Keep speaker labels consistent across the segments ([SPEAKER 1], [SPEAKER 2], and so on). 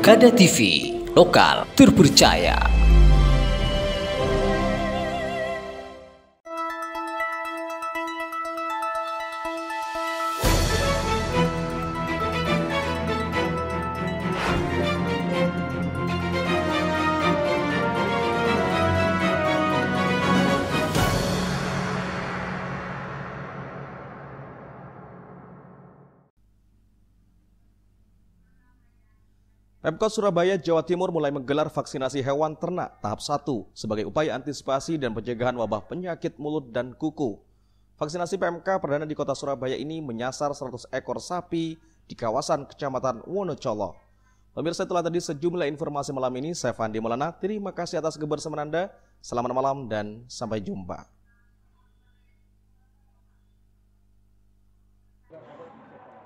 [SPEAKER 1] Kada TV, lokal terpercaya.
[SPEAKER 2] Pemkot Surabaya, Jawa Timur mulai menggelar vaksinasi hewan ternak tahap 1 sebagai upaya antisipasi dan pencegahan wabah penyakit mulut dan kuku. Vaksinasi PMK perdana di kota Surabaya ini menyasar 100 ekor sapi di kawasan Kecamatan Wonocolo. Pemirsa, itulah tadi sejumlah informasi malam ini. Saya Fandi Maulana, terima kasih atas kebersamaan Anda. Selamat malam dan sampai jumpa.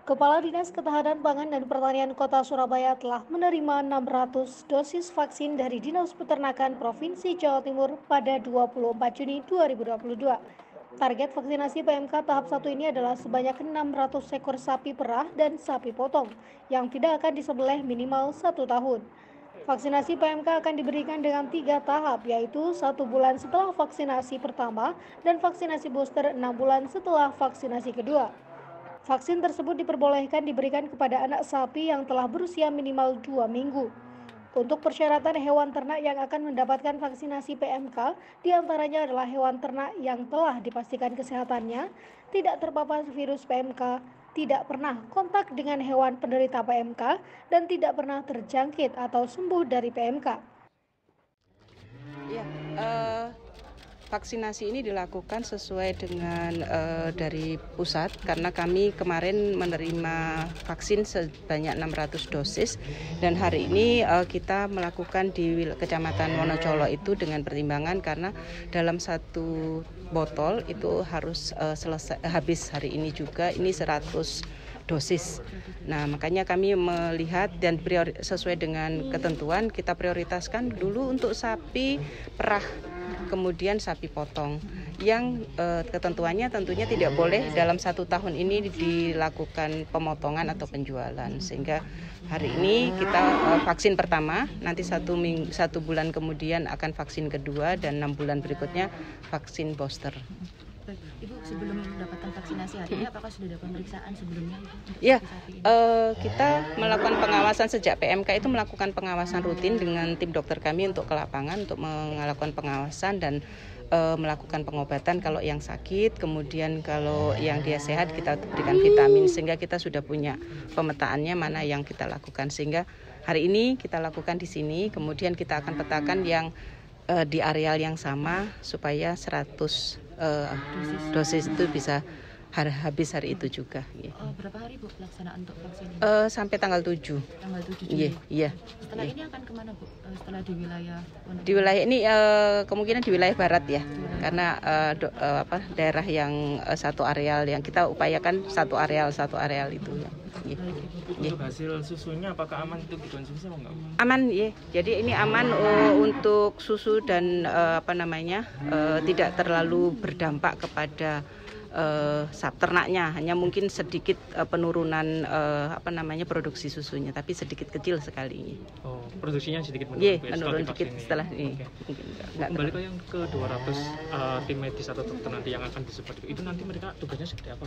[SPEAKER 3] Kepala Dinas Ketahanan Pangan dan Pertanian Kota Surabaya telah menerima 600 dosis vaksin dari Dinas Peternakan Provinsi Jawa Timur pada 24 Juni 2022. Target vaksinasi PMK tahap 1 ini adalah sebanyak 600 ekor sapi perah dan sapi potong yang tidak akan disembelih minimal 1 tahun. Vaksinasi PMK akan diberikan dengan 3 tahap, yaitu 1 bulan setelah vaksinasi pertama dan vaksinasi booster 6 bulan setelah vaksinasi kedua. Vaksin tersebut diperbolehkan diberikan kepada anak sapi yang telah berusia minimal 2 minggu. Untuk persyaratan hewan ternak yang akan mendapatkan vaksinasi PMK, diantaranya adalah hewan ternak yang telah dipastikan kesehatannya, tidak terpapar virus PMK, tidak pernah kontak dengan hewan penderita PMK, dan tidak pernah terjangkit atau sembuh dari PMK.
[SPEAKER 4] Vaksinasi ini dilakukan sesuai dengan dari pusat karena kami kemarin menerima vaksin sebanyak 600 dosis dan hari ini kita melakukan di Kecamatan Wonocolo itu dengan pertimbangan karena dalam 1 botol itu harus habis hari ini juga, ini 100 dosis. Nah, makanya kami melihat dan sesuai dengan ketentuan kita prioritaskan dulu untuk sapi perah, kemudian sapi potong yang ketentuannya tentunya tidak boleh dalam 1 tahun ini dilakukan pemotongan atau penjualan, sehingga hari ini kita vaksin pertama, nanti 1 bulan kemudian akan vaksin kedua dan 6 bulan berikutnya vaksin booster.
[SPEAKER 5] Ibu, sebelum mendapatkan vaksinasi hari ini, apakah sudah ada pemeriksaan sebelumnya?
[SPEAKER 4] Ya, kita melakukan pengawasan sejak PMK itu melakukan pengawasan rutin dengan tim dokter kami untuk ke lapangan untuk melakukan pengawasan dan melakukan pengobatan kalau yang sakit, kemudian kalau yang dia sehat kita berikan vitamin, sehingga kita sudah punya pemetaannya mana yang kita lakukan, sehingga hari ini kita lakukan di sini, kemudian kita akan petakan yang di areal yang sama supaya 100 dosis itu bisa habis hari itu juga.
[SPEAKER 5] Berapa hari Bu pelaksanaan untuk vaksin ini?
[SPEAKER 4] Sampai tanggal 7.
[SPEAKER 5] Tanggal 7 Juni?
[SPEAKER 4] Iya.
[SPEAKER 5] Setelah ini akan kemana Bu? Setelah di wilayah Wonocolo?
[SPEAKER 4] Di wilayah ini kemungkinan di wilayah barat ya, karena daerah yang satu areal yang kita upayakan satu areal itu ya.
[SPEAKER 6] Untuk hasil susunya apakah aman untuk dikonsumsi atau enggak?
[SPEAKER 4] Aman ya. Jadi ini aman untuk susu dan tidak terlalu berdampak kepada ternaknya, hanya mungkin sedikit penurunan produksi susunya, tapi sedikit kecil sekali.
[SPEAKER 6] Oh, produksinya sedikit menurun.
[SPEAKER 4] Menurun sedikit setelah ini.
[SPEAKER 6] Okay. Kembali ke yang ke 200 tim medis atau dokter nanti yang akan disebut itu nanti mereka tugasnya seperti apa?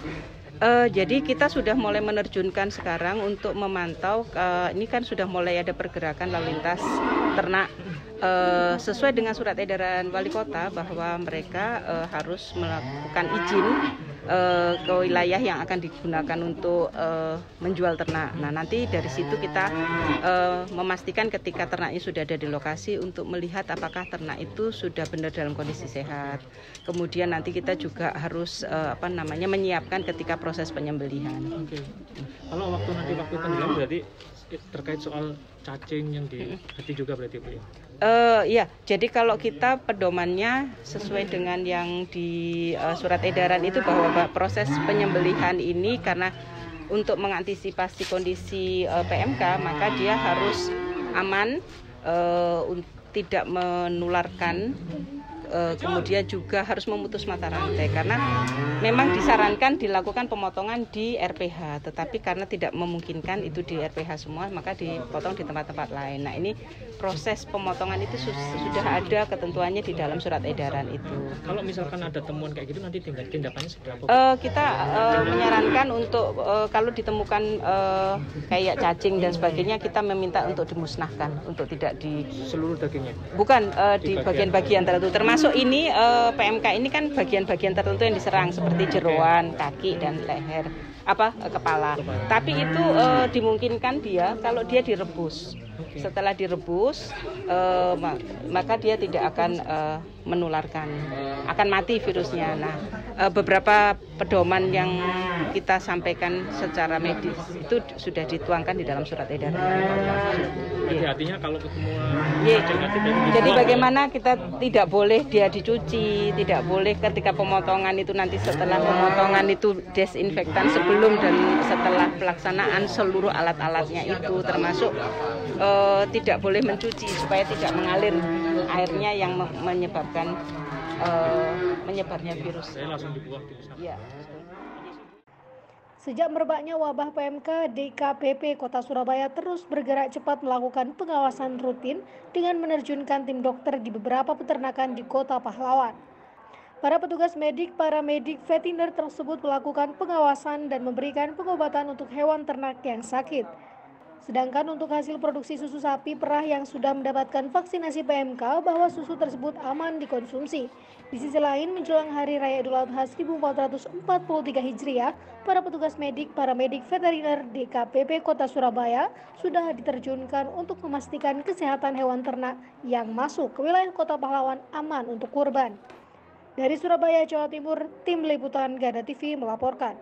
[SPEAKER 4] Jadi kita sudah mulai menerjunkan sekarang untuk memantau. Ini kan sudah mulai ada pergerakan lalu lintas ternak. Sesuai dengan surat edaran wali kota bahwa mereka harus melakukan izin ke wilayah yang akan digunakan untuk menjual ternak. Nah, nanti dari situ kita memastikan ketika ternaknya sudah ada di lokasi untuk melihat apakah ternak itu sudah benar dalam kondisi sehat. Kemudian nanti kita juga harus menyiapkan ketika proses penyembelihan.
[SPEAKER 6] Oke. Kalau waktu penyembelihan berarti terkait soal cacing yang di hati juga berarti Bu ya?
[SPEAKER 4] Ya, jadi kalau kita pedomannya sesuai dengan yang di surat edaran itu bahwa proses penyembelihan ini karena untuk mengantisipasi kondisi PMK maka dia harus aman, tidak menularkan kemudian juga harus memutus mata rantai karena memang disarankan dilakukan pemotongan di RPH, tetapi karena tidak memungkinkan itu di RPH semua, maka dipotong di tempat-tempat lain. Nah, ini proses pemotongan itu sudah ada ketentuannya di dalam surat edaran itu.
[SPEAKER 6] Kalau misalkan ada temuan kayak gitu nanti tindakannya seperti apa?
[SPEAKER 4] Kita menyarankan untuk kalau ditemukan kayak cacing dan sebagainya, kita meminta untuk dimusnahkan, untuk tidak di
[SPEAKER 6] Seluruh dagingnya?
[SPEAKER 4] bukan di bagian-bagian tertentu. Termasuk ini PMK ini kan bagian-bagian tertentu yang diserang seperti jeroan, kaki dan leher, kepala. Tapi itu dimungkinkan dia kalau dia direbus. Setelah direbus, maka dia tidak akan menularkan, akan mati virusnya. Nah, beberapa pedoman yang kita sampaikan secara medis itu sudah dituangkan di dalam surat edaran.
[SPEAKER 6] Jadi artinya kalau ketemu
[SPEAKER 4] Jadi bagaimana kita tidak boleh dia dicuci, tidak boleh ketika pemotongan itu nanti setelah pemotongan itu desinfektan sebelum dan setelah pelaksanaan seluruh alat-alatnya itu termasuk tidak boleh mencuci supaya tidak mengalir airnya yang menyebabkan menyebarnya virus.
[SPEAKER 6] Saya langsung dibuang di sana.
[SPEAKER 4] Ya.
[SPEAKER 3] Sejak merebaknya wabah PMK, DKPP Kota Surabaya terus bergerak cepat melakukan pengawasan rutin dengan menerjunkan tim dokter di beberapa peternakan di Kota Pahlawan. Para petugas medik, paramedik, veteriner tersebut melakukan pengawasan dan memberikan pengobatan untuk hewan ternak yang sakit. Sedangkan untuk hasil produksi susu sapi perah yang sudah mendapatkan vaksinasi PMK bahwa susu tersebut aman dikonsumsi. Di sisi lain, menjelang Hari Raya Idul Adha 1443 Hijriah, para petugas medik, paramedik, veteriner DKPP Kota Surabaya sudah diterjunkan untuk memastikan kesehatan hewan ternak yang masuk ke wilayah Kota Pahlawan aman untuk kurban. Dari Surabaya, Jawa Timur, Tim Liputan Gada TV melaporkan.